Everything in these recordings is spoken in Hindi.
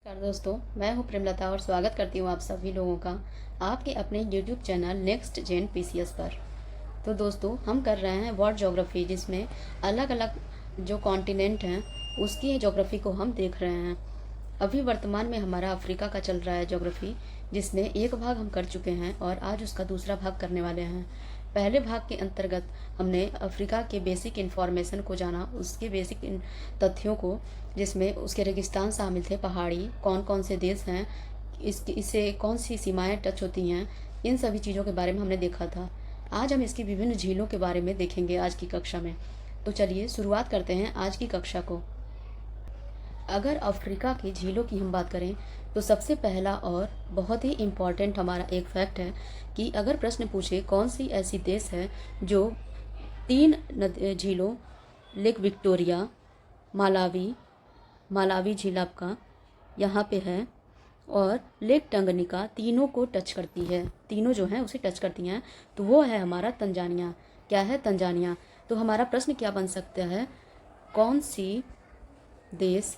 नमस्कार दोस्तों, मैं हूं प्रेमलता और स्वागत करती हूं आप सभी लोगों का आपके अपने YouTube channel Next Gen PCS पर। तो दोस्तों, हम कर रहे हैं वर्ल्ड ज्योग्राफी, जिसमें अलग अलग जो कॉन्टिनेंट हैं उसकी ज्योग्राफी को हम देख रहे हैं। अभी वर्तमान में हमारा अफ्रीका का चल रहा है ज्योग्राफी, जिसमें एक भाग हम कर चुके हैं और आज उसका दूसरा भाग करने वाले हैं। पहले भाग के अंतर्गत हमने अफ्रीका के बेसिक इन्फॉर्मेशन को जाना, उसके बेसिक तथ्यों को, जिसमें उसके रेगिस्तान शामिल थे, पहाड़ी, कौन कौन से देश हैं, इससे कौन सी सीमाएं टच होती हैं, इन सभी चीज़ों के बारे में हमने देखा था। आज हम इसकी विभिन्न झीलों के बारे में देखेंगे आज की कक्षा में। तो चलिए शुरुआत करते हैं आज की कक्षा को। अगर अफ्रीका की झीलों की हम बात करें तो सबसे पहला और बहुत ही इम्पॉर्टेंट हमारा एक फैक्ट है कि अगर प्रश्न पूछे कौन सी ऐसी देश है जो 3 झीलों, लेक विक्टोरिया, मालावी झील आपका यहाँ पे है, और लेक टंगनिका, तीनों को टच करती है, तीनों जो हैं उसे टच करती हैं, तो वो है हमारा तंजानिया। क्या है? तंजानिया। तो हमारा प्रश्न क्या बन सकता है? कौन सी देश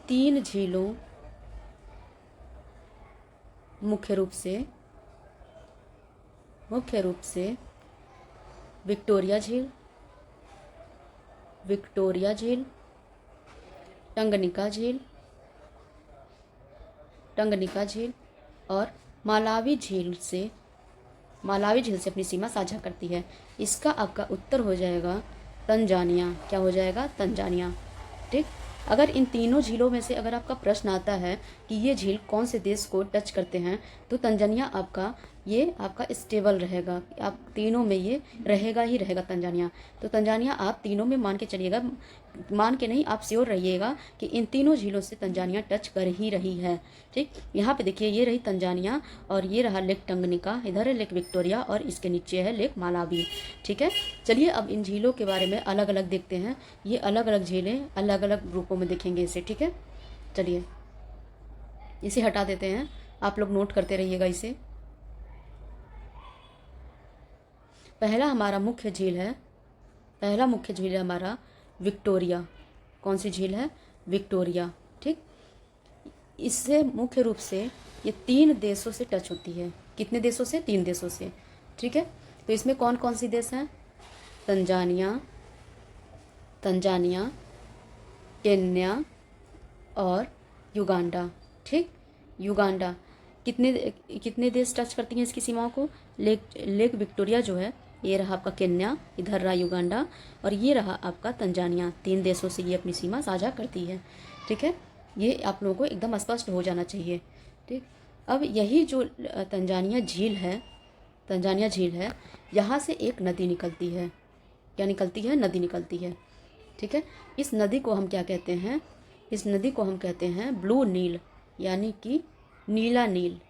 3 झीलों, मुख्य रूप से विक्टोरिया झील, टंगनिका झील और मालावी झील से अपनी सीमा साझा करती है? इसका आपका उत्तर हो जाएगा तंजानिया। क्या हो जाएगा? तंजानिया। ठीक। अगर इन तीनों झीलों में से अगर आपका प्रश्न आता है कि ये झील कौन से देश को टच करते हैं, तो तंजानिया आपका स्टेबल रहेगा, आप तीनों में ये रहेगा ही रहेगा तंजानिया। तो तंजानिया आप तीनों में मान के चलिएगा, मान के नहीं, आप श्योर रहिएगा कि इन तीनों झीलों से तंजानिया टच कर ही रही है। ठीक। यहाँ पे देखिए, ये रही तंजानिया और ये रहा लेक टंगनिका, इधर है लेक विक्टोरिया और इसके नीचे है लेक मालावी। ठीक है। चलिए अब इन झीलों के बारे में अलग अलग देखते हैं। ये अलग अलग झीलें अलग अलग ग्रुपों में देखेंगे इसे। ठीक है। चलिए इसे हटा देते हैं, आप लोग नोट करते रहिएगा इसे। पहला मुख्य झील है हमारा विक्टोरिया। कौन सी झील है? विक्टोरिया। ठीक। इससे मुख्य रूप से ये 3 देशों से टच होती है। कितने देशों से? 3 देशों से। ठीक है। तो इसमें कौन कौन सी देश हैं? तंजानिया, केन्या और युगांडा। ठीक। युगांडा। कितने देश टच करती हैं इसकी सीमाओं को? लेक विक्टोरिया जो है, ये रहा आपका केन्या, इधर रहा युगांडा और ये रहा आपका तंजानिया। 3 देशों से ये अपनी सीमा साझा करती है। ठीक है। ये आप लोगों को एकदम स्पष्ट हो जाना चाहिए। ठीक। अब यही जो तंजानिया झील है, यहाँ से एक नदी निकलती है। क्या निकलती है? नदी निकलती है। ठीक है। इस नदी को हम क्या कहते हैं? इस नदी को हम कहते हैं ब्लू नील, यानी कि नीला नील।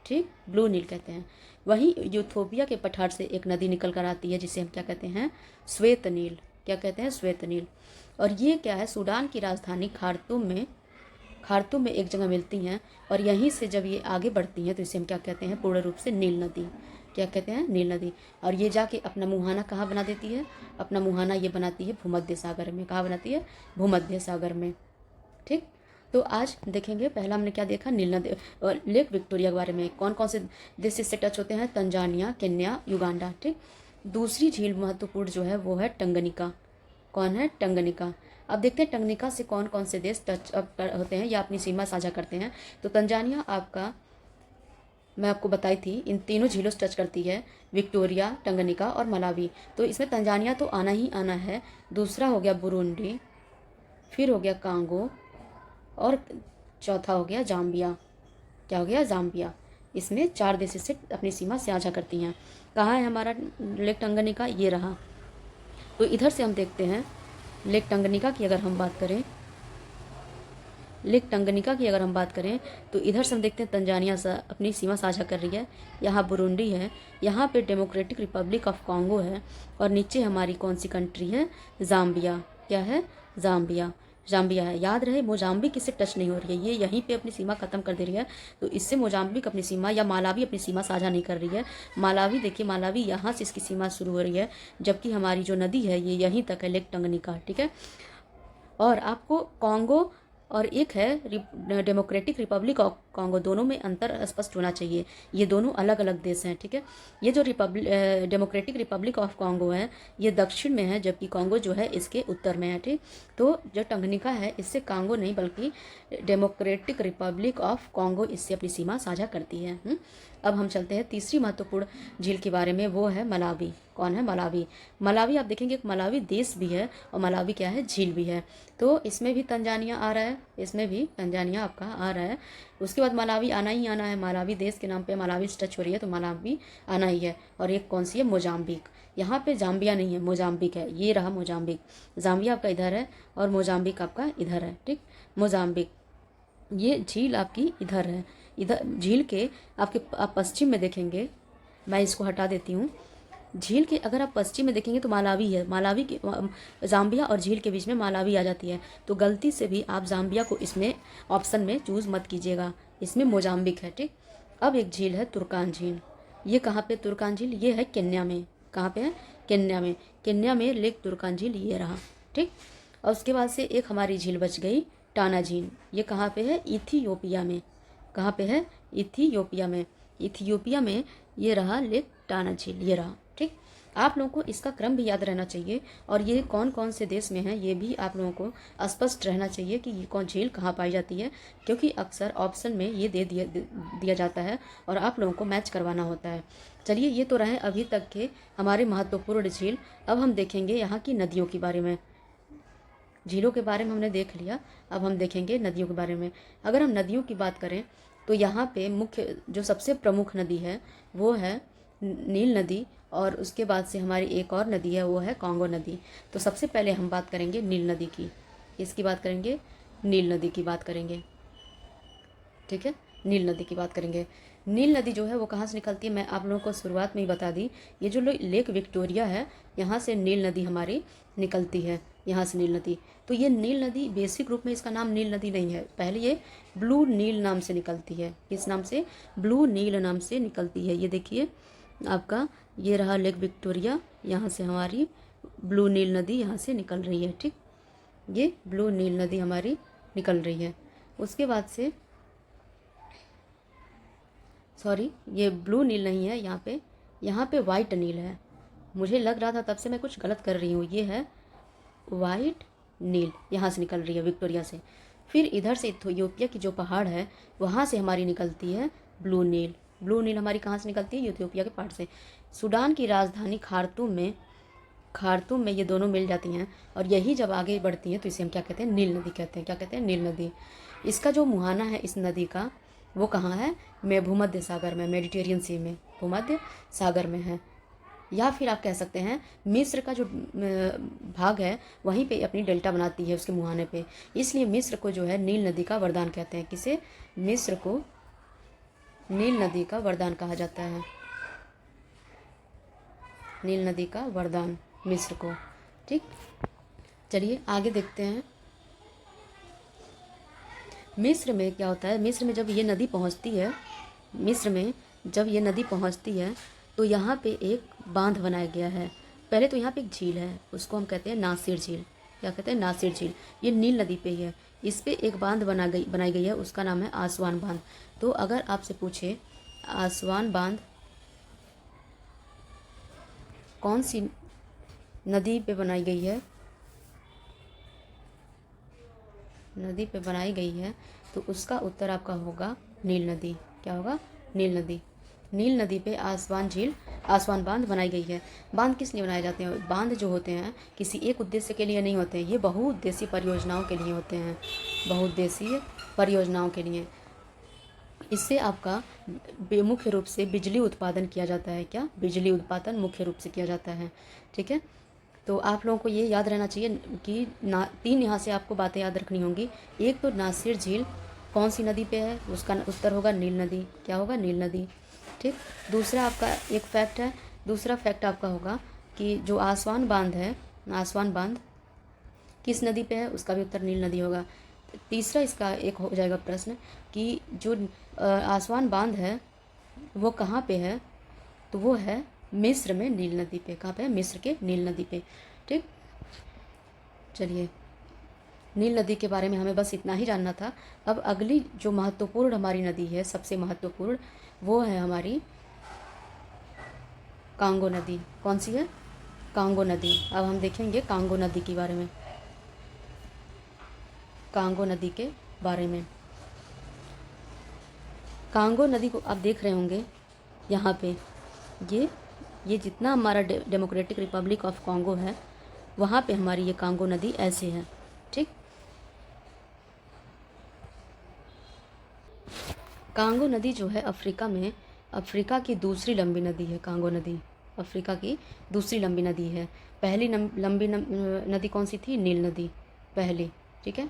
ठीक। ब्लू नील कहते हैं। वहीं यूथोपिया के पठार से एक नदी निकल कर आती है, जिसे हम क्या कहते हैं? श्वेत नील। क्या कहते हैं? श्वेत नील। और ये क्या है? सूडान की राजधानी खार्तूम में एक जगह मिलती हैं, और यहीं से जब ये आगे बढ़ती हैं तो इसे हम क्या कहते हैं? पूर्ण रूप से नील नदी। क्या कहते हैं? नील नदी। और ये जाके अपना मुहाना कहाँ बना देती है? अपना मुहाना ये बनाती है भूमध्य सागर में। कहाँ बनाती है? भूमध्य सागर में। ठीक। तो आज देखेंगे, पहला हमने क्या देखा? नील नदी और लेक विक्टोरिया के बारे में। कौन कौन से देश इससे टच होते हैं? Tanzania, Kenya, Uganda. ठीक। दूसरी झील महत्वपूर्ण जो है वो है टंगनिका। कौन है? टंगनिका। अब देखते हैं टंगनिका से कौन कौन से देश टच अप होते हैं या अपनी सीमा साझा करते हैं। तो तंजानिया आपका, मैं आपको बताई थी, इन तीनों झीलों से टच करती है, विक्टोरिया, टंगनिका और मलावी। तो इसमें तंजानिया तो आना ही आना है। दूसरा हो गया बुरुंडी, फिर हो गया कांगो और चौथा हो गया जाम्बिया। क्या हो गया? जाम्बिया। इसमें 4 देश से अपनी सीमा साझा करती हैं। कहाँ है हमारा लेक टंगनिका? ये रहा। तो इधर से हम देखते हैं लेक टंगनिका की अगर हम बात करें तो इधर से हम देखते हैं तंजानिया से अपनी सीमा साझा कर रही है। यहाँ बुरुंडी है, यहाँ पे डेमोक्रेटिक रिपब्लिक ऑफ कॉन्गो है, और नीचे हमारी कौन सी कंट्री है? जाम्बिया। क्या है? जाम्बिया है। याद रहे, मोजाम्बिक इससे टच नहीं हो रही है, ये यहीं पे अपनी सीमा खत्म कर दे रही है, तो इससे मोजाम्बिक अपनी सीमा या मालावी अपनी सीमा साझा नहीं कर रही है। मालावी देखिए, मालावी यहाँ से इसकी सीमा शुरू हो रही है, जबकि हमारी जो नदी है ये यहीं तक है, लेक टंगनिका। ठीक है। और आपको कॉन्गो और एक है डेमोक्रेटिक रिपब्लिक ऑफ कॉन्गो। दोनों में अंतर स्पष्ट होना चाहिए, ये दोनों अलग अलग देश हैं, ठीक है। ये जो डेमोक्रेटिक रिपब्लिक ऑफ कॉन्गो है ये दक्षिण में है, जबकि कॉन्गो जो है इसके उत्तर में है, ठीक। तो जो टंगनिका है इससे कॉन्गो नहीं बल्कि डेमोक्रेटिक रिपब्लिक ऑफ कॉन्गो इससे अपनी सीमा साझा करती है। अब हम चलते हैं तीसरी महत्वपूर्ण झील के बारे में, वो है मलावी। कौन है? मलावी। मलावी आप देखेंगे मलावी देश भी है और मलावी क्या है? झील भी है। तो इसमें भी तंजानिया आ रहा है, इसमें भी तंजानिया आपका आ रहा है। उसके बाद मलावी आना ही आना है, मलावी देश के नाम पे मलावी टच हो रही है तो मलावी आना ही है। और एक कौन सी है? मोजाम्बिक। यहाँ पे जाम्बिया नहीं है, मोजाम्बिक है, ये रहा मोजाम्बिक। जाम्बिया आपका इधर है और मोजाम्बिक आपका इधर है, ठीक। मोजाम्बिक, ये झील आपकी इधर है। इधर झील के आप पश्चिम में देखेंगे, मैं इसको हटा देती हूँ। झील के अगर आप पश्चिम में देखेंगे तो मालावी है, मालावी के जाम्बिया और झील के बीच में मालावी आ जाती है। तो गलती से भी आप जाम्बिया को इसमें ऑप्शन में चूज़ मत कीजिएगा, इसमें मोजाम्बिक है, ठीक। अब एक झील है तुर्कान झील। ये कहाँ पे तुर्कान झील? ये है केन्या में। कहाँ पे है? केन्या में। केन्या में लेक तुर्कान झील ये रहा, ठीक। और उसके बाद से एक हमारी झील बच गई, टाना झील। ये कहाँ पे है? इथियोपिया में। कहाँ पे है? इथियोपिया में। इथियोपिया में ये रहा लेक टाना झील, ये रहा, ठीक। आप लोगों को इसका क्रम भी याद रहना चाहिए और ये कौन कौन से देश में है ये भी आप लोगों को स्पष्ट रहना चाहिए कि ये कौन झील कहाँ पाई जाती है, क्योंकि अक्सर ऑप्शन में ये दे दिया जाता है और आप लोगों को मैच करवाना होता है। चलिए, ये तो रहे अभी तक के हमारे महत्वपूर्ण झील। अब हम देखेंगे यहाँ की नदियों के बारे में। झीलों के बारे में हमने देख लिया, अब हम देखेंगे नदियों के बारे में। अगर हम नदियों की बात करें तो यहाँ पे मुख्य जो सबसे प्रमुख नदी है वो है नील नदी, और उसके बाद से हमारी एक और नदी है वो है कॉन्गो नदी। तो सबसे पहले हम बात करेंगे नील नदी की। इसकी बात करेंगे, नील नदी की बात करेंगे, ठीक है। नील नदी की बात करेंगे। नील नदी जो है वो कहाँ से निकलती है, मैं आप लोगों को शुरुआत में ही बता दी। ये जो लेक विक्टोरिया है यहाँ से नील नदी हमारी निकलती है, यहाँ से नील नदी। तो ये नील नदी बेसिक रूप में इसका नाम नील नदी नहीं है, पहले ये ब्लू नील नाम से निकलती है। किस नाम से? ब्लू नील नाम से निकलती है। ये देखिए आपका, ये रहा लेक विक्टोरिया, यहाँ से हमारी ब्लू नील नदी यहाँ से निकल रही है, ठीक। ये ब्लू नील नदी हमारी निकल रही है। उसके बाद से सॉरी, ये ब्लू नील नहीं है, यहाँ पे वाइट नील है। मुझे लग रहा था तब से मैं कुछ गलत कर रही हूँ। ये है वाइट नील, यहाँ से निकल रही है विक्टोरिया से। फिर इधर से इथियोपिया की जो पहाड़ है वहाँ से हमारी निकलती है ब्लू नील। ब्लू नील हमारी कहाँ से निकलती है? इथियोपिया के पहाड़ से। सूडान की राजधानी खार्तूम में ये दोनों मिल जाती हैं और यही जब आगे बढ़ती हैं तो इसे हम क्या कहते हैं? नील नदी कहते हैं। क्या कहते हैं? नील नदी। इसका जो मुहाना है इस नदी का वो कहाँ है? भूमध्य सागर में, मेडिटेरियन सी में, भूमध्य सागर में है। या फिर आप कह सकते हैं मिस्र का जो भाग है वहीं पे अपनी डेल्टा बनाती है उसके मुहाने पे, इसलिए मिस्र को जो है नील नदी का वरदान कहते हैं। किसे? मिस्र को नील नदी का वरदान कहा जाता है। नील नदी का वरदान मिस्र को, ठीक। चलिए आगे देखते हैं। मिस्र में क्या होता है? मिस्र में जब ये नदी पहुंचती है तो यहाँ पे एक बांध बनाया गया है। पहले तो यहाँ पे एक झील है, उसको हम कहते हैं नासिर झील। क्या कहते हैं? नासिर झील। ये नील नदी पे ही है। इस पे एक बांध बनाई गई है, उसका नाम है आसवान बांध। तो अगर आपसे पूछे आसवान बांध कौन सी नदी पे बनाई गई है, तो उसका उत्तर आपका होगा नील नदी। क्या होगा? नील नदी। नील नदी पे आसवान बांध बनाई गई है। बांध किस लिए बनाए जाते हैं? बांध जो होते हैं किसी एक उद्देश्य के लिए नहीं होते हैं, ये बहुउद्देशीय परियोजनाओं के लिए होते हैं, बहुउद्देशीय परियोजनाओं के लिए। इससे आपका मुख्य रूप से बिजली उत्पादन किया जाता है। क्या? बिजली उत्पादन मुख्य रूप से किया जाता है, ठीक है। तो आप लोगों को ये याद रहना चाहिए कि तीन यहाँ से आपको बातें याद रखनी होंगी। एक तो नासिर झील कौन सी नदी पे है, उसका उत्तर होगा नील नदी। क्या होगा? नील नदी, ठीक। दूसरा आपका एक फैक्ट है, दूसरा फैक्ट आपका होगा कि जो आसवान बांध किस नदी पे है, उसका भी उत्तर नील नदी होगा। तीसरा इसका एक हो जाएगा प्रश्न कि जो आसवान बांध है वो कहाँ पे है, तो वो है मिस्र में नील नदी पे। कहाँ पे है? मिस्र के नील नदी पे, ठीक। चलिए नील नदी के बारे में हमें बस इतना ही जानना था। अब अगली जो महत्वपूर्ण हमारी नदी है, सबसे महत्वपूर्ण, वो है हमारी कांगो नदी। कौन सी है? कांगो नदी। अब हम देखेंगे कांगो नदी के बारे में, कांगो नदी के बारे में। कांगो नदी को आप देख रहे होंगे यहाँ पे, ये जितना हमारा डेमोक्रेटिक रिपब्लिक ऑफ कांगो है, वहाँ पे हमारी ये कांगो नदी ऐसे है। ठीक, कांगो नदी जो है अफ्रीका में, अफ्रीका की दूसरी लंबी नदी है कांगो नदी। अफ्रीका की दूसरी लंबी नदी है। पहली लंबी नदी कौन सी थी? नील नदी पहली। ठीक है,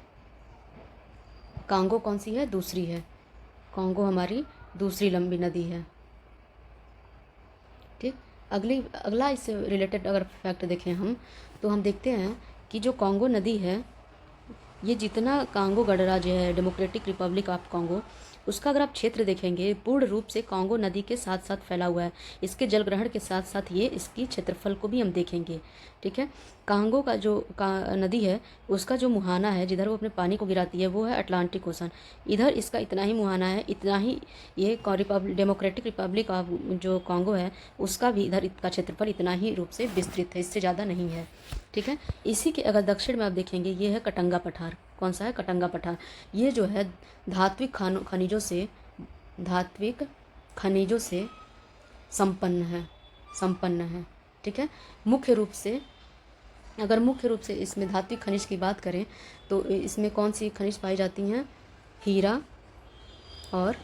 कांगो कौन सी है? दूसरी है। कांगो हमारी दूसरी लंबी नदी है। ठीक, अगला इससे रिलेटेड अगर फैक्ट देखें हम, तो हम देखते हैं कि जो कांगो नदी है, ये जितना कांगो गणराज्य है, डेमोक्रेटिक रिपब्लिक ऑफ कांगो, उसका अगर आप क्षेत्र देखेंगे, पूर्ण रूप से कांगो नदी के साथ साथ फैला हुआ है। इसके जलग्रहण के साथ साथ ये इसकी क्षेत्रफल को भी हम देखेंगे। ठीक है, कांगो का जो नदी है, उसका जो मुहाना है, जिधर वो अपने पानी को गिराती है, वो है अटलांटिक ओशन। इधर इसका इतना ही मुहाना है, इतना ही ये डेमोक्रेटिक रिपब्लिक ऑफ जो कांगो है, उसका भी इधर इसका क्षेत्रफल इतना ही रूप से विस्तृत है, इससे ज़्यादा नहीं है। ठीक है, इसी के अगर दक्षिण में आप देखेंगे, ये है कटंगा पठार। कौन सा है? कटंगा पठार। ये जो है धात्विक खनिजों से संपन्न है। ठीक है, मुख्य रूप से इसमें धात्विक खनिज की बात करें, तो इसमें कौन सी खनिज पाई जाती हैं? हीरा और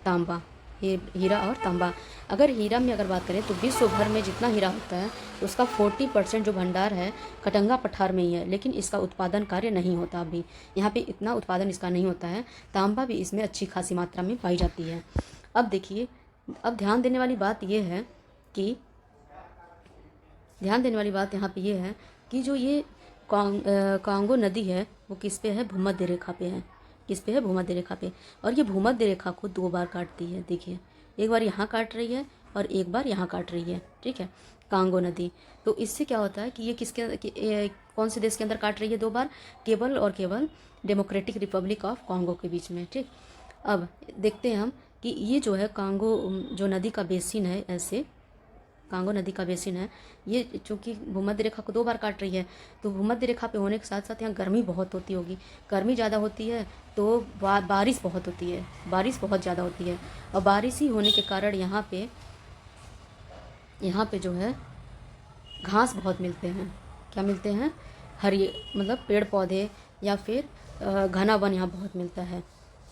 तांबा। हीरा और तांबा। अगर हीरा में अगर बात करें, तो विश्व भर में जितना हीरा होता है, उसका 40% जो भंडार है कटंगा पठार में ही है, लेकिन इसका उत्पादन कार्य नहीं होता अभी। यहाँ पे इतना उत्पादन इसका नहीं होता है। तांबा भी इसमें अच्छी खासी मात्रा में पाई जाती है। अब देखिए, अब ध्यान देने वाली बात यह है कि यहाँ पे ये है कि जो ये कांगो नदी है, वो किस पे है? भूमध्य रेखा पे है। किस पे है? भूमध्य रेखा पे। और ये भूमध्य रेखा को 2 बार काटती है। देखिए, एक बार यहाँ काट रही है और एक बार यहाँ काट रही है। ठीक है, कांगो नदी। तो इससे क्या होता है कि ये कौन से देश के अंदर काट रही है 2 बार? केवल और केवल डेमोक्रेटिक रिपब्लिक ऑफ कांगो के बीच में। ठीक, अब देखते हैं हम कि ये जो है कांगो जो नदी का बेसिन है, ऐसे कांगो नदी का बेसिन है, ये चूँकि भूमध्य रेखा को 2 बार काट रही है, तो भूमध्य रेखा पे होने के साथ साथ यहाँ गर्मी बहुत होती होगी। गर्मी ज़्यादा होती है तो बारिश बहुत होती है, बारिश बहुत ज़्यादा होती है। और बारिश ही होने के कारण यहाँ पे जो है घास बहुत मिलते हैं। क्या मिलते हैं? हरी, मतलब पेड़ पौधे, या फिर घना वन यहाँ बहुत मिलता है।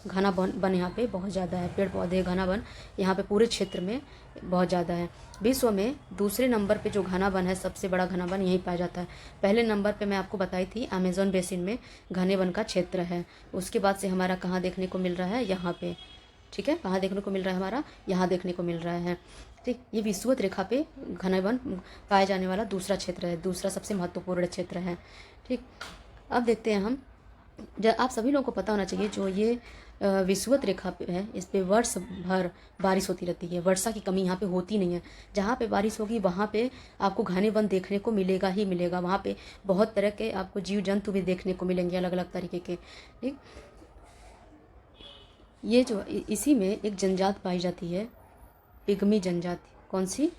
घना वन यहाँ पे बहुत ज़्यादा है। पेड़ पौधे, घना वन यहाँ पे पूरे क्षेत्र में बहुत ज़्यादा है। विश्व में दूसरे नंबर पे जो घना वन है, सबसे बड़ा घना वन यहीं पाया जाता है। पहले नंबर पे मैं आपको बताई थी, अमेज़न बेसिन में घने वन का क्षेत्र है। उसके बाद से हमारा कहाँ देखने को मिल रहा है? यहाँ पे। ठीक है, कहाँ देखने को मिल रहा है? हमारा यहाँ देखने को मिल रहा है। ठीक, ये विषुवत रेखा पे घने वन पाए जाने वाला दूसरा क्षेत्र है, दूसरा सबसे महत्वपूर्ण क्षेत्र है। ठीक, अब देखते हैं हम, आप सभी लोगों को पता होना चाहिए, जो ये विषुवत रेखा पे है, इस पे वर्ष भर बारिश होती रहती है। वर्षा की कमी यहाँ पे होती नहीं है। जहाँ पे बारिश होगी, वहाँ पे आपको घने वन देखने को मिलेगा ही मिलेगा। वहाँ पे बहुत तरह के आपको जीव जंतु भी देखने को मिलेंगे, अलग अलग तरीके के। ठीक, ये जो इसी में एक जनजात पाई जाती है, पिग्मी जनजाति। कौन सी?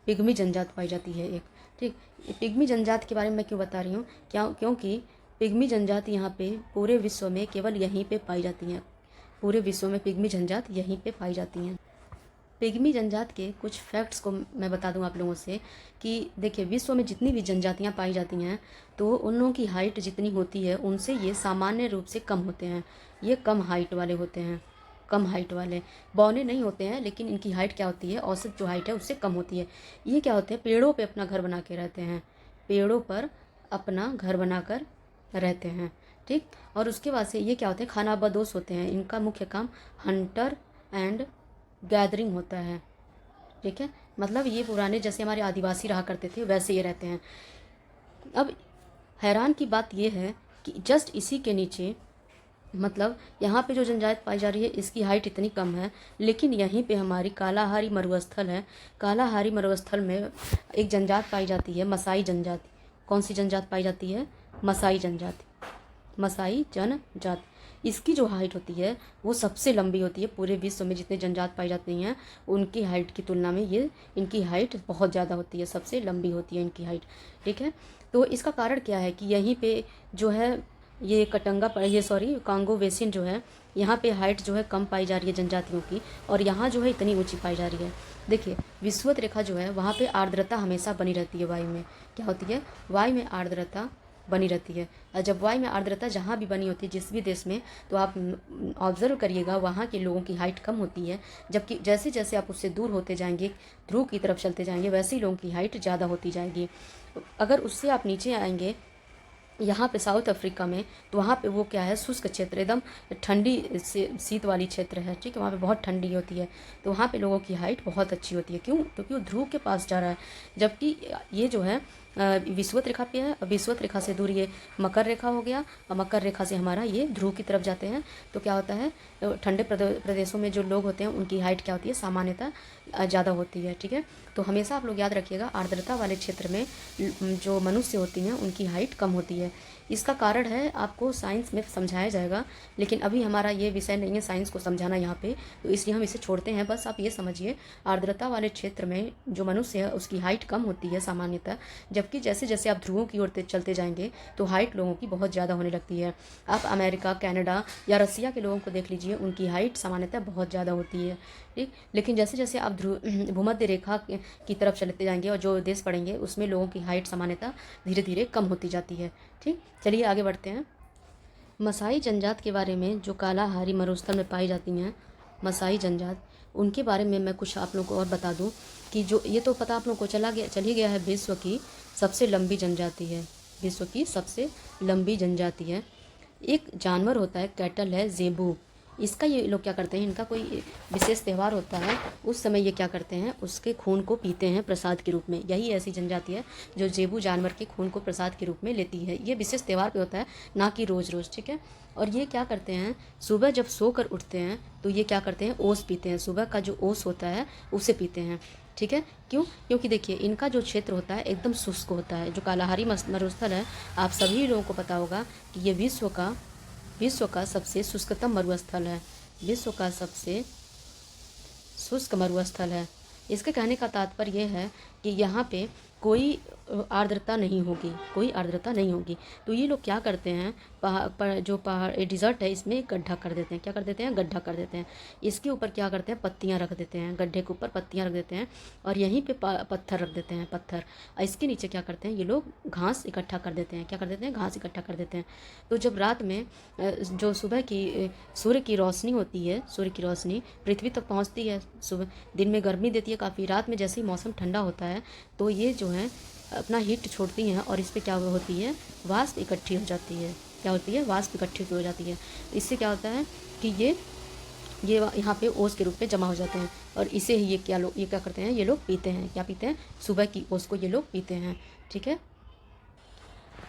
पिग्मी जनजात पाई जाती है एक। ठीक, पिग्मी जनजात के बारे में मैं क्यों बता रही हूँ? क्योंकि पिग्मी जनजाति यहाँ पे पूरे विश्व में केवल यहीं पे पाई जाती हैं। पूरे विश्व में पिग्मी जनजात यहीं पे पाई जाती हैं। पिग्मी जनजात के कुछ फैक्ट्स को मैं बता दूं आप लोगों से कि देखिए, विश्व में जितनी भी जनजातियां पाई जाती हैं, तो उन लोगों की हाइट जितनी होती है, उनसे ये सामान्य रूप से कम होते हैं। ये कम हाइट वाले होते हैं, कम हाइट वाले। बौने नहीं होते हैं, लेकिन इनकी हाइट क्या होती है? औसत जो हाइट है उससे कम होती है। ये क्या होते हैं? पेड़ों पर अपना घर बना के रहते हैं। पेड़ों पर अपना घर बनाकर रहते हैं। ठीक, और उसके बाद से ये क्या होते हैं? खानाबदोश होते हैं। इनका मुख्य काम हंटर एंड गैदरिंग होता है। ठीक है, मतलब ये पुराने जैसे हमारे आदिवासी रहा करते थे, वैसे ये रहते हैं। अब हैरान की बात ये है कि जस्ट इसी के नीचे, मतलब यहाँ पे जो जनजात पाई जा रही है, इसकी हाइट इतनी कम है, लेकिन यहीं पे हमारी कालाहारी मरुस्थल है। कालाहारी मरुस्थल में एक जनजात पाई जाती है, मसाई जनजाति। कौन सी जनजात पाई जाती है? मसाई जनजाति। मसाई जनजाति, इसकी जो हाइट होती है वो सबसे लंबी होती है पूरे विश्व में। जितने जनजात पाई जाती हैं उनकी हाइट की तुलना में ये इनकी हाइट बहुत ज़्यादा होती है, सबसे लंबी होती है इनकी हाइट। ठीक है, तो इसका कारण क्या है कि यहीं पे जो है ये कांगो बेसिन जो है, यहाँ पे हाइट जो है कम पाई जा रही है जनजातियों की, और यहाँ जो है इतनी ऊंची पाई जा रही है। देखिए विषुवत रेखा जो है वहाँ पे आर्द्रता हमेशा बनी रहती है वायु में। क्या होती है? वायु में आर्द्रता बनी रहती है। और जब वायु में आर्द्रता जहाँ भी बनी होती है जिस भी देश में, तो आप ऑब्जर्व करिएगा वहाँ के लोगों की हाइट कम होती है, जबकि जैसे जैसे आप उससे दूर होते जाएंगे, ध्रुव की तरफ चलते जाएंगे, वैसे ही लोगों की हाइट ज़्यादा होती जाएगी। अगर उससे आप नीचे आएंगे यहाँ पे साउथ अफ्रीका में, तो वहाँ पे वो क्या है, शुष्क क्षेत्र, एकदम ठंडी से शीत वाली क्षेत्र है। ठीक है, वहाँ पे बहुत ठंडी होती है, तो वहाँ पे लोगों की हाइट बहुत अच्छी होती है। क्यों? क्योंकि वो ध्रुव के पास जा रहा है। जबकि ये जो है विषुवत रेखा पे है, विषुवत रेखा से दूर ये मकर रेखा हो गया, और मकर रेखा से हमारा ये ध्रुव की तरफ जाते हैं। तो क्या होता है, ठंडे प्रदेशों में जो लोग होते हैं उनकी हाइट क्या होती है, सामान्यतः ज़्यादा होती है। ठीक है, तो हमेशा आप लोग याद रखिएगा आर्द्रता वाले क्षेत्र में जो मनुष्य होती हैं उनकी हाइट कम होती है। इसका कारण है आपको साइंस में समझाया जाएगा, लेकिन अभी हमारा ये विषय नहीं है साइंस को समझाना यहाँ पे, तो इसलिए हम इसे छोड़ते हैं। बस आप ये समझिए आर्द्रता वाले क्षेत्र में जो मनुष्य है उसकी हाइट कम होती है सामान्यतः, जबकि जैसे जैसे आप ध्रुवों की ओर चलते जाएंगे तो हाइट लोगों की बहुत ज़्यादा होने लगती है। आप अमेरिका, कनाडा या रसिया के लोगों को देख लीजिए, उनकी हाइट सामान्यतः बहुत ज़्यादा होती है। ठीक, लेकिन जैसे जैसे आप भूमध्य रेखा की तरफ चलते जाएंगे और जो देश पड़ेंगे उसमें लोगों की हाइट सामान्यतः धीरे धीरे कम होती जाती है। ठीक, चलिए आगे बढ़ते हैं। मसाई जनजात के बारे में, जो कालाहारी मरुस्थल में पाई जाती हैं मसाई जनजात, उनके बारे में मैं कुछ आप लोगों को और बता दूं कि जो ये तो पता आप लोगों को चल ही गया है, विश्व की सबसे लंबी जनजाति है, विश्व की सबसे लंबी जनजाति है। एक जानवर होता है, कैटल है, ज़ेबू। इसका ये लोग क्या करते हैं, इनका कोई विशेष त्यौहार होता है, उस समय ये क्या करते हैं, उसके खून को पीते हैं प्रसाद के रूप में। यही ऐसी जनजाति है जो ज़ेबू जानवर के खून को प्रसाद के रूप में लेती है। ये विशेष त्यौहार पे होता है, ना कि रोज़ रोज़। ठीक है, और ये क्या करते हैं, सुबह जब सोकर उठते हैं तो ये क्या करते हैं, ओस पीते हैं। सुबह का जो ओस होता है उसे पीते हैं। ठीक है, क्यों? क्योंकि देखिए इनका जो क्षेत्र होता है एकदम शुष्क होता है। जो कालाहारी मरुस्थल है, आप सभी लोगों को पता होगा कि ये विश्व का सबसे शुष्कतम मरुस्थल है, विश्व का सबसे शुष्क मरुस्थल है। इसके कहने का तात्पर्य यह है कि यहाँ पे कोई आर्द्रता नहीं होगी, कोई आर्द्रता नहीं होगी। तो ये लोग क्या करते हैं, पहाड़ डिज़र्ट है इसमें गड्ढा कर देते हैं। क्या कर देते हैं? गड्ढा कर देते हैं। इसके ऊपर क्या करते हैं, पत्तियां रख देते हैं, गड्ढे के ऊपर पत्तियां रख देते हैं, और यहीं पे पत्थर रख देते हैं, पत्थर। और इसके नीचे क्या करते हैं, ये लोग घास इकट्ठा कर देते हैं। क्या कर देते हैं? घास इकट्ठा कर देते हैं। तो जब रात में जो सुबह की सूर्य की रोशनी होती है, सूर्य की रोशनी पृथ्वी तक पहुँचती है। सुबह दिन में गर्मी देती है काफ़ी, रात में जैसे ही मौसम ठंडा होता है तो ये जो है अपना हीट छोड़ती हैं, और इस पर क्या होती है, वाष्प इकट्ठी हो जाती है। क्या होती है? वाष्प इकट्ठी हो जाती है। इससे क्या होता है कि ये यहाँ पे ओस के रूप में जमा हो जाते हैं, और इसे ही ये क्या करते हैं, ये लोग पीते हैं। क्या पीते हैं? सुबह की ओस को ये लोग पीते हैं। ठीक है,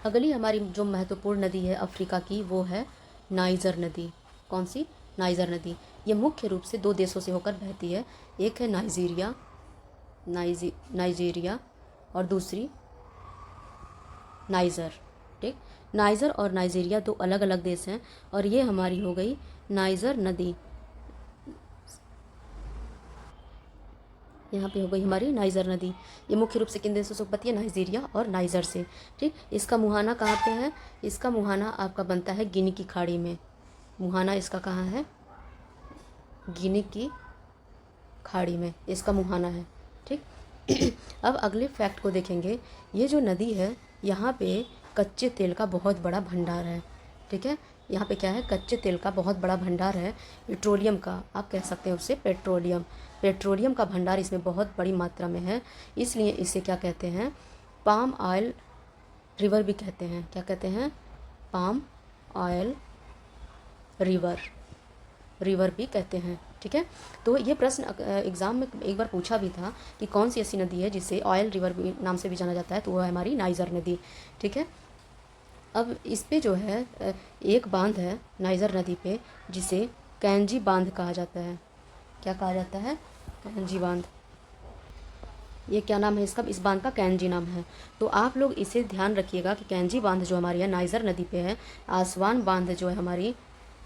अगली हमारी जो महत्वपूर्ण नदी है अफ्रीका की, वो है नाइजर नदी। कौन सी? नाइजर नदी। ये मुख्य रूप से दो देशों से होकर बहती है। एक है नाइजीरिया और दूसरी नाइजर। ठीक, नाइजर और नाइजीरिया दो अलग अलग देश हैं, और ये हमारी हो गई नाइजर नदी। यहाँ पे हो गई हमारी नाइजर नदी। ये मुख्य रूप से किन देशों से उत्पत्ति है? नाइजीरिया और नाइजर से। ठीक, इसका मुहाना कहाँ पे है? इसका मुहाना आपका बनता है गिनी की खाड़ी में। मुहाना इसका कहाँ है? गिनी की खाड़ी में इसका मुहाना है। ठीक, अब अगले फैक्ट को देखेंगे। ये जो नदी है यहाँ पे कच्चे तेल का बहुत बड़ा भंडार है। ठीक है, यहाँ पे क्या है? कच्चे तेल का बहुत बड़ा भंडार है, पेट्रोलियम का, आप कह सकते हैं उससे पेट्रोलियम का भंडार इसमें बहुत बड़ी मात्रा में है। इसलिए इसे क्या कहते हैं? पाम ऑयल रिवर भी कहते हैं। क्या कहते हैं? पाम ऑयल रिवर भी कहते हैं। ठीक है, तो ये प्रश्न एग्ज़ाम में एक बार पूछा भी था कि कौन सी ऐसी नदी है जिसे ऑयल रिवर नाम से भी जाना जाता है, तो वह है हमारी नाइजर नदी। ठीक है, अब इस पे जो है एक बांध है नाइजर नदी पे, जिसे कैंजी बांध कहा जाता है। क्या कहा जाता है? कैंजी बांध। ये क्या नाम है इसका, इस बांध का कैंजी नाम है। तो आप लोग इसे ध्यान रखिएगा कि कैंजी बांध जो हमारी है नाइजर नदी पे है, आसवान बांध जो है हमारी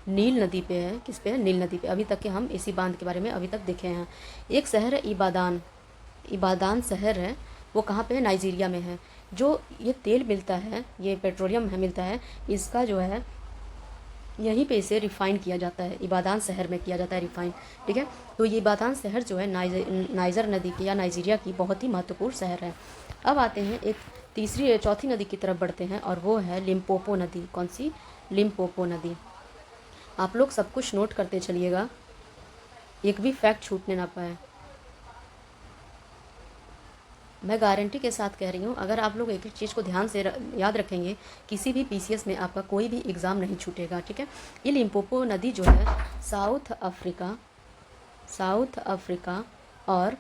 नील नदी पे है। किस पे है? नील नदी पे। अभी तक के हम इसी बांध के बारे में अभी तक देखे हैं। एक शहर है इबादान, इबादान शहर है, वो कहाँ पे है? नाइजीरिया में है। जो ये तेल मिलता है, ये पेट्रोलियम है मिलता है, इसका जो है यहीं पे इसे रिफ़ाइन किया जाता है, इबादान शहर में किया जाता है रिफ़ाइन। ठीक है, तो ये इबादान शहर जो है नाइजर नदी की या नाइजीरिया की बहुत ही महत्वपूर्ण शहर है। अब आते हैं एक चौथी नदी की तरफ बढ़ते हैं और वो है लिम्पोपो नदी। कौन सी? लिम्पोपो नदी। आप लोग सब कुछ नोट करते चलिएगा, एक भी फैक्ट छूटने ना पाए। मैं गारंटी के साथ कह रही हूँ, अगर आप लोग एक एक चीज़ को ध्यान से याद रखेंगे, किसी भी पीसीएस में आपका कोई भी एग्ज़ाम नहीं छूटेगा। ठीक है, ये लिम्पोपो नदी जो है साउथ अफ्रीका और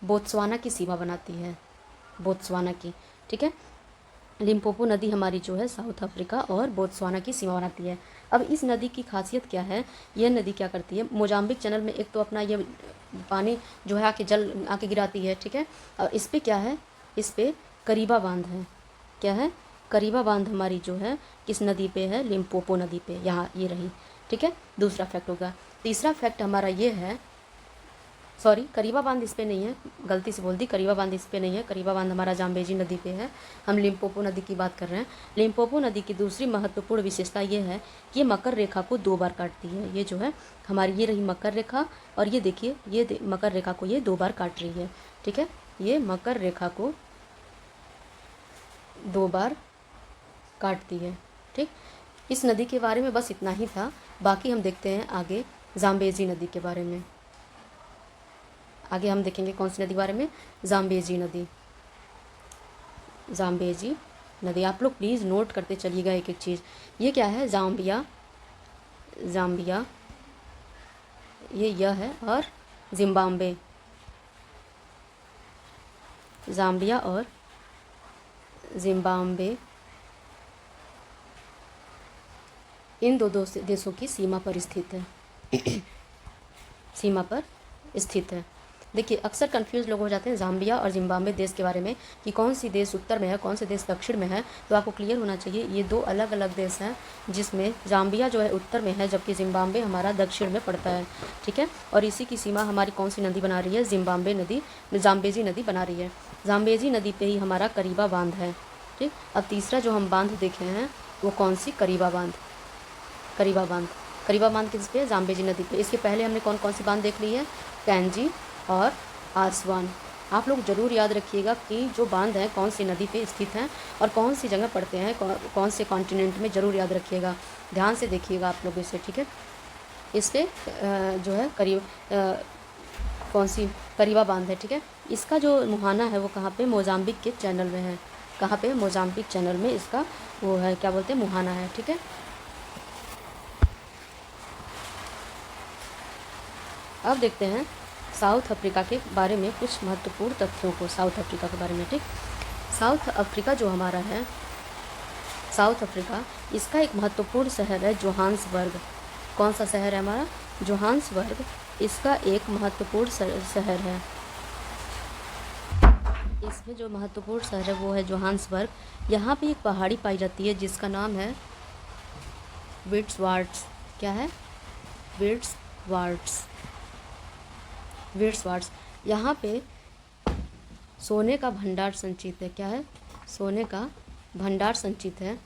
बोत्सवाना की सीमा बनाती है, बोत्सवाना की। ठीक है, लिम्पोपो नदी हमारी जो है साउथ अफ्रीका और बोत्सवाना की सीमा बनाती है। अब इस नदी की खासियत क्या है? यह नदी क्या करती है? मोजाम्बिक चैनल में एक तो अपना ये पानी जो है आके जल आके गिराती है। ठीक है, और इस पे क्या है? इस पे करीबा बांध है। क्या है? करीबा बांध हमारी जो है किस नदी पे है? लिम्पोपो नदी पे, यहाँ ये रही। ठीक है, दूसरा फैक्ट होगा। तीसरा फैक्ट हमारा ये है, सॉरी करीबा बांध इस पे नहीं है, गलती से बोल दी, करीबा बांध इस पे नहीं है। करीबा बांध हमारा जाम्बेजी नदी पे है, हम लिम्पोपो नदी की बात कर रहे हैं। लिम्पोपो नदी की दूसरी महत्वपूर्ण विशेषता ये है कि ये मकर रेखा को 2 बार काटती है। ये जो है हमारी ये रही मकर रेखा, और ये देखिए ये मकर रेखा को ये 2 बार काट रही है। ठीक है, ये मकर रेखा को 2 बार काटती है। ठीक, इस नदी के बारे में बस इतना ही था। बाकी हम देखते हैं आगे जाम्बेजी नदी के बारे में। आगे हम देखेंगे कौन सी नदी के बारे में? जाम्बेजी नदी। जाम्बेजी नदी आप लोग प्लीज़ नोट करते चलिएगा एक एक चीज़। ये क्या है? जाम्बिया, जाम्बिया ये यह है, और जिम्बाब्वे, जाम्बिया और जिम्बाब्वे इन दो देशों की सीमा पर स्थित है। सीमा पर स्थित है। देखिए अक्सर कंफ्यूज लोग हो जाते हैं जाम्बिया और जिम्बाब्वे देश के बारे में कि कौन सी देश उत्तर में है, कौन से देश दक्षिण में है। तो आपको क्लियर होना चाहिए ये 2 अलग अलग देश हैं, जिसमें जाम्बिया जो है उत्तर में है जबकि जिम्बाब्वे हमारा दक्षिण में पड़ता है। ठीक है, और इसी की सीमा हमारी कौन सी नदी बना रही है? जिम्बाब्वे नदी, जाम्बेजी नदी बना रही है। जाम्बेजी नदी पे ही हमारा करीबा बांध है। ठीक, अब तीसरा जो हम बांध देखे हैं वो कौन सी? करीबा बांध। करीबा बांध, करीबा बांध किस पे? जाम्बेजी नदी पे। इसके पहले हमने कौन कौन सी बांध देख ली है? कैंजी और आसवान। आप लोग ज़रूर याद रखिएगा कि जो बांध हैं कौन सी नदी पे स्थित हैं और कौन सी जगह पड़ते हैं, कौन से कॉन्टिनेंट में, ज़रूर याद रखिएगा, ध्यान से देखिएगा आप लोग इसे। ठीक है, इस पे जो है कौन सी? करीबा बांध है। ठीक है, इसका जो मुहाना है वो कहाँ पे? मोजाम्बिक के चैनल में है। कहाँ पे? मोजाम्बिक चैनल में इसका वो है, क्या बोलते हैं, मुहाना है। ठीक है, अब देखते हैं साउथ अफ्रीका के बारे में कुछ महत्वपूर्ण तथ्यों को। साउथ अफ्रीका के बारे में, ठीक, साउथ अफ्रीका जो हमारा है, साउथ अफ्रीका, इसका एक महत्वपूर्ण शहर है जोहान्सबर्ग। कौन सा शहर है हमारा? जोहान्सबर्ग, इसका एक महत्वपूर्ण शहर है। इसमें जो महत्वपूर्ण शहर है वो है जोहान्सबर्ग। यहाँ पे एक पहाड़ी पाई जाती है जिसका नाम है विट्सवार्ड्स। क्या है? विट्सवार्ड्स। विट्सवार्ड्स, यहाँ पे सोने का भंडार संचित है। क्या है? सोने का भंडार संचित है,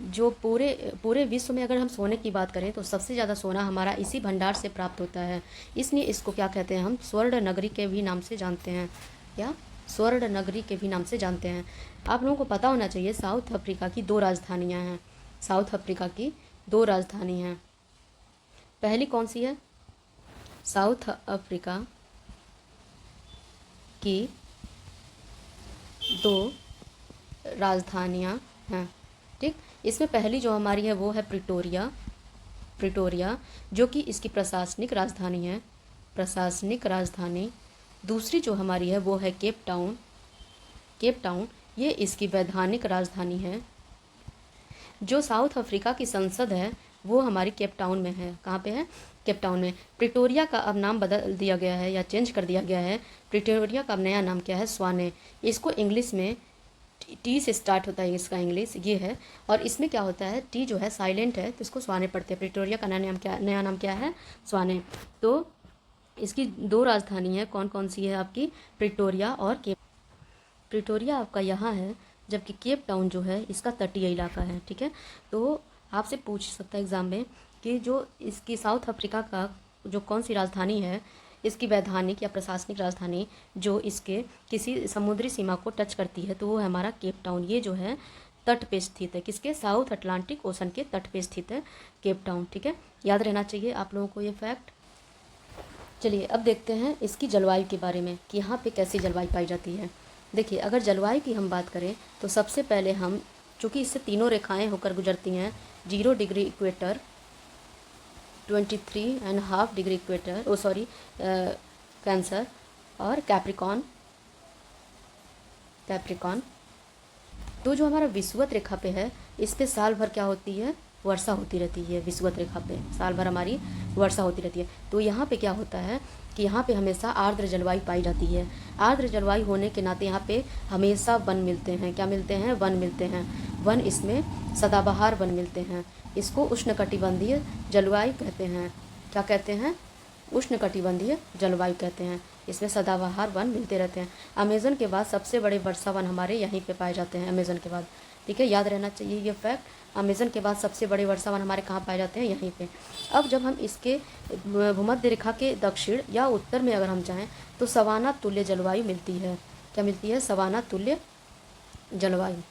जो पूरे विश्व में अगर हम सोने की बात करें तो सबसे ज़्यादा सोना हमारा इसी भंडार से प्राप्त होता है। इसलिए इसको क्या कहते हैं? हम स्वर्ण नगरी के भी नाम से जानते हैं। क्या? स्वर्ण नगरी के भी नाम से जानते हैं। आप लोगों को पता होना चाहिए साउथ अफ्रीका की 2 राजधानियाँ हैं। साउथ अफ्रीका की 2 राजधानी हैं। पहली कौन सी है? साउथ अफ्रीका की 2 राजधानियाँ हैं। ठीक, इसमें पहली जो हमारी है वो है प्रिटोरिया, जो कि इसकी प्रशासनिक राजधानी है, प्रशासनिक राजधानी। दूसरी जो हमारी है वो है केप टाउन, ये इसकी वैधानिक राजधानी है। जो साउथ अफ्रीका की संसद है वो हमारी केप टाउन में है। कहाँ पे है? केप टाउन में। प्रिटोरिया का अब नाम बदल दिया गया है या चेंज कर दिया गया है। प्रिटोरिया का अब नया नाम क्या है? स्वाने। इसको इंग्लिश में टी से स्टार्ट होता है, इसका इंग्लिश ये है। और इसमें क्या होता है, टी जो है साइलेंट है तो इसको स्वाने पढ़ते हैं। प्रिटोरिया का नया नाम क्या है? स्वाने। तो इसकी 2 राजधानी है, कौन कौन सी है आपकी? प्रिटोरिया और केप। प्रिटोरिया आपका यहाँ है, जबकि केप टाउन जो है इसका तटीय इलाका है। ठीक है, तो आपसे पूछ सकता है एग्जाम में कि जो इसकी साउथ अफ्रीका का जो कौन सी राजधानी है, इसकी वैधानिक या प्रशासनिक राजधानी जो इसके किसी समुद्री सीमा को टच करती है, तो वो है हमारा केप टाउन। ये जो है तट पे स्थित है, किसके? साउथ अटलांटिक ओशन के तट पे स्थित है केप टाउन। ठीक है, याद रहना चाहिए आप लोगों को ये फैक्ट। चलिए अब देखते हैं इसकी जलवायु के बारे में कि यहाँ पे कैसी जलवायु पाई जाती है। देखिए, अगर जलवायु की हम बात करें तो सबसे पहले हम, चूँकि इससे 3 रेखाएं होकर गुजरती हैं, 0 degree equator, 23.5 degree equator, cancer, और कैप्रिकॉन। तो जो हमारा विषुवत रेखा पे है, इस पे साल भर क्या होती है? वर्षा होती रहती है। विषुवत रेखा पे साल भर हमारी वर्षा होती रहती है। तो यहाँ पे क्या होता है कि यहाँ पे हमेशा आर्द्र जलवायु पाई जाती है। आर्द्र जलवायु होने के नाते यहाँ पे हमेशा वन मिलते हैं। क्या मिलते हैं? वन मिलते हैं। वन इसमें सदाबहार वन मिलते हैं। इसको उष्णकटिबंधीय जलवायु कहते हैं। क्या कहते हैं? उष्णकटिबंधीय जलवायु कहते हैं। इसमें सदाबहार वन मिलते रहते हैं। अमेज़न के बाद सबसे बड़े वर्षा वन हमारे यहीं पे पाए जाते हैं, अमेज़न के बाद। ठीक है, याद रहना चाहिए ये फैक्ट। अमेज़न के बाद सबसे बड़े वर्षा वन हमारे कहाँ पाए जाते हैं? यहीं पे। अब जब हम इसके भूमध्य रेखा के दक्षिण या उत्तर में अगर हम जाएँ तो सवाना तुल्य जलवायु मिलती है। क्या मिलती है? सवाना तुल्य जलवायु।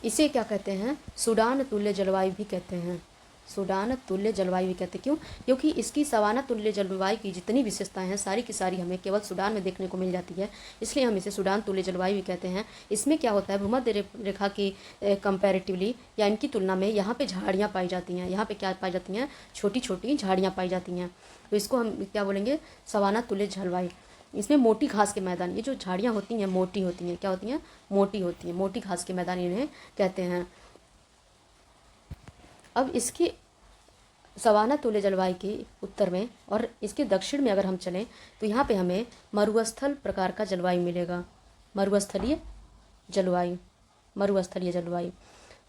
इसे क्या कहते हैं? सूडान तुल्य जलवायु भी कहते हैं। सूडान तुल्य जलवायु भी कहते हैं। क्यों? क्योंकि इसकी सवाना तुल्य जलवायु की जितनी विशेषताएं हैं सारी की सारी हमें केवल सूडान में देखने को मिल जाती है, इसलिए हम इसे सूडान तुल्य जलवायु भी कहते हैं। इसमें क्या होता है, भूमध्य रेखा की कंपैरेटिवली या इनकी तुलना में यहाँ पे झाड़ियाँ पाई जाती हैं। यहाँ पे क्या पाई जाती हैं? छोटी छोटी झाड़ियाँ पाई जाती हैं। तो इसको हम क्या बोलेंगे? सवाना तुल्य जलवायु। इसमें मोटी घास के मैदान, ये जो झाड़ियाँ होती हैं मोटी होती हैं। क्या होती हैं? मोटी होती हैं। मोटी घास के मैदान इन्हें कहते हैं। अब इसकी सवाना तुल्य जलवायु के उत्तर में और इसके दक्षिण में अगर हम चलें तो यहाँ पे हमें मरुस्थल प्रकार का जलवायु मिलेगा। मरुस्थलीय जलवायु।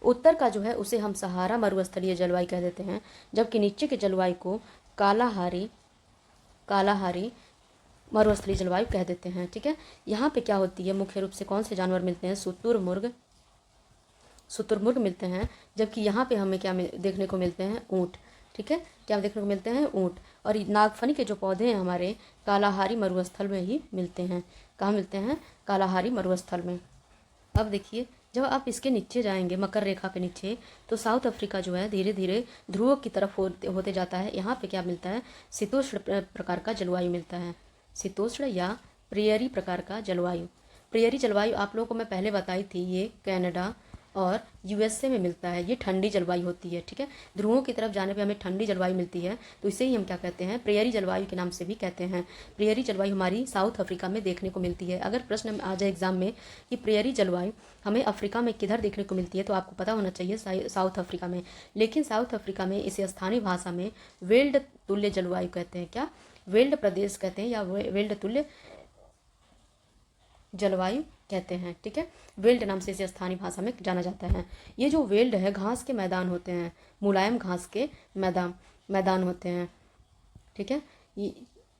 उत्तर का जो है उसे हम सहारा मरुस्थलीय जलवायु कह देते हैं, जबकि नीचे के जलवायु को कालाहारी मरुस्थलीय जलवायु कह देते हैं। ठीक है, यहाँ पे क्या होती है, मुख्य रूप से कौन से जानवर मिलते हैं? शुतुरमुर्ग मिलते हैं। जबकि यहाँ पे हमें क्या देखने को मिलते हैं? ऊँट। ठीक है, क्या देखने को मिलते हैं? ऊँट। और नागफनी के जो पौधे हैं हमारे कालाहारी मरुस्थल में ही मिलते हैं। कहाँ मिलते हैं? कालाहारी मरुस्थल में। अब देखिए, जब आप इसके नीचे जाएंगे, मकर रेखा के नीचे, तो साउथ अफ्रीका जो है धीरे धीरे ध्रुव की तरफ होते जाता है। यहाँ पे क्या मिलता है? शीतोष्ण प्रकार का जलवायु मिलता है। शीतोष्ण या प्रेयरी प्रकार का जलवायु। प्रेयरी जलवायु आप लोगों को मैं पहले बताई थी, ये कनाडा और यूएसए में मिलता है। ये ठंडी जलवायु होती है। ठीक है, ध्रुवों की तरफ जाने पे हमें ठंडी जलवायु मिलती है, तो इसे ही हम क्या कहते हैं? प्रेयरी जलवायु के नाम से भी कहते हैं। प्रेयरी जलवायु हमारी साउथ अफ्रीका में देखने को मिलती है। अगर प्रश्न आ जाए एग्जाम में कि प्रेयरी जलवायु हमें अफ्रीका में किधर देखने को मिलती है, तो आपको पता होना चाहिए साउथ अफ्रीका में। लेकिन साउथ अफ्रीका में इसे स्थानीय भाषा में वेल्ड तुल्य जलवायु कहते हैं। क्या? वेल्ड प्रदेश कहते हैं या वेल्ड तुल्य जलवायु कहते हैं। ठीक है, वेल्ड नाम से इसे स्थानीय भाषा में जाना जाता है। ये जो वेल्ड है, घास के मैदान होते हैं, मुलायम घास के मैदान होते हैं। ठीक है,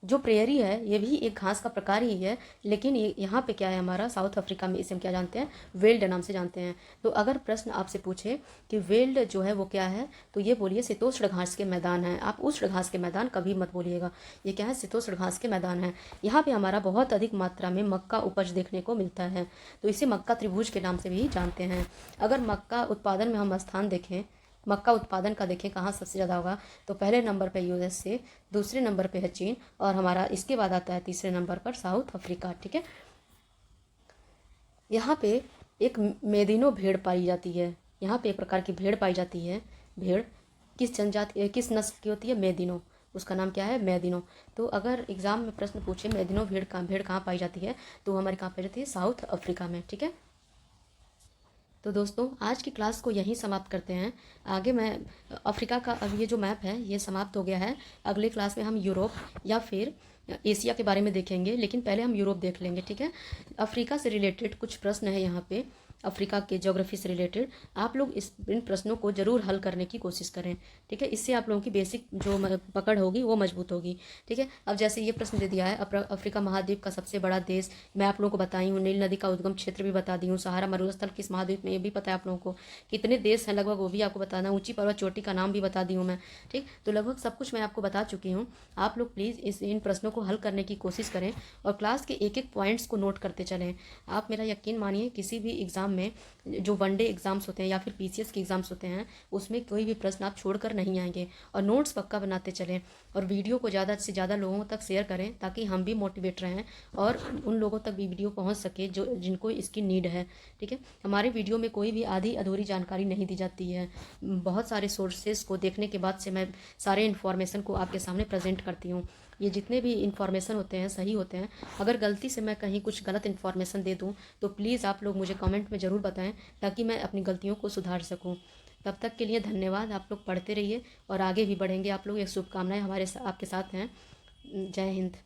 जो प्रेयरी है ये भी एक घास का प्रकार ही है, लेकिन ये यहाँ पे क्या है, हमारा साउथ अफ्रीका में इसे हम क्या जानते हैं? वेल्ड नाम से जानते हैं। तो अगर प्रश्न आपसे पूछे कि वेल्ड जो है वो क्या है, तो ये बोलिए शीतोष्ण घास के मैदान है। आप उष्ण घास के मैदान कभी मत बोलिएगा। ये क्या है? शीतोष्ण घास के मैदान है। यहाँ पे हमारा बहुत अधिक मात्रा में मक्का उपज देखने को मिलता है, तो इसे मक्का त्रिभुज के नाम से भी जानते हैं। अगर मक्का उत्पादन में हम स्थान देखें, मक्का उत्पादन का देखें कहाँ सबसे ज़्यादा होगा, तो पहले नंबर पे यूएसए, दूसरे नंबर पे है चीन, और हमारा इसके बाद आता है तीसरे नंबर पर साउथ अफ्रीका। ठीक है, यहाँ पे एक मेदिनो भेड़ पाई जाती है। यहाँ पे एक प्रकार की भेड़ पाई जाती है। भेड़ किस जनजाति, किस नस्ल की होती है? मेदिनो। उसका नाम क्या है? मेदिनो। तो अगर एग्जाम में प्रश्न पूछे मेदिनो भेड़ कहाँ पाई जाती है, तो हमारे कहाँ पाई जाती है? साउथ अफ्रीका में। ठीक है, तो दोस्तों आज की क्लास को यहीं समाप्त करते हैं। आगे मैं अफ्रीका का, अब ये जो मैप है ये समाप्त हो गया है। अगले क्लास में हम यूरोप या फिर एशिया के बारे में देखेंगे, लेकिन पहले हम यूरोप देख लेंगे, ठीक है। अफ्रीका से रिलेटेड कुछ प्रश्न है यहाँ पे, अफ्रीका के ज्योग्राफी से रिलेटेड। आप लोग इन प्रश्नों को जरूर हल करने की कोशिश करें, ठीक है। इससे आप लोगों की बेसिक जो पकड़ होगी वो मजबूत होगी, ठीक है। अब जैसे ये प्रश्न दे दिया है, अफ्रीका महाद्वीप का सबसे बड़ा देश, मैं आप लोगों को बताई हूँ। नील नदी का उद्गम क्षेत्र भी बता दी हूँ। सहारा मरुस्थल किस महाद्वीप में, ये भी पता है आप लोगों को। कितने देश हैं लगभग वो भी आपको बताना। ऊंची पर्वत चोटी का नाम भी बता दी हूँ मैं, ठीक। तो लगभग सब कुछ मैं आपको बता चुकी हूँ। आप लोग प्लीज़ इन प्रश्नों को हल करने की कोशिश करें और क्लास के एक एक पॉइंट्स को नोट करते चलें। आप मेरा यकीन मानिए, किसी भी एग्ज़ाम में जो वनडे एग्ज़ाम्स होते हैं या फिर पीसीएस के एग्ज़ाम्स होते हैं, उसमें कोई भी प्रश्न आप छोड़कर नहीं आएंगे। और नोट्स पक्का बनाते चलें और वीडियो को ज़्यादा से ज़्यादा लोगों तक शेयर करें, ताकि हम भी मोटिवेट रहें और उन लोगों तक भी वीडियो पहुंच सके जो जिनको इसकी नीड है, ठीक है। हमारे वीडियो में कोई भी आधी अधूरी जानकारी नहीं दी जाती है। बहुत सारे सोर्सेज को देखने के बाद से मैं सारे इन्फॉर्मेशन को आपके सामने प्रेजेंट करती हूँ। ये जितने भी इन्फॉर्मेशन होते हैं सही होते हैं। अगर गलती से मैं कहीं कुछ गलत इन्फॉर्मेशन दे दूँ तो प्लीज़ आप लोग मुझे कमेंट में ज़रूर बताएं, ताकि मैं अपनी गलतियों को सुधार सकूं। तब तक के लिए धन्यवाद। आप लोग पढ़ते रहिए और आगे भी बढ़ेंगे आप लोग। ये शुभकामनाएं आपके साथ हैं। जय हिंद।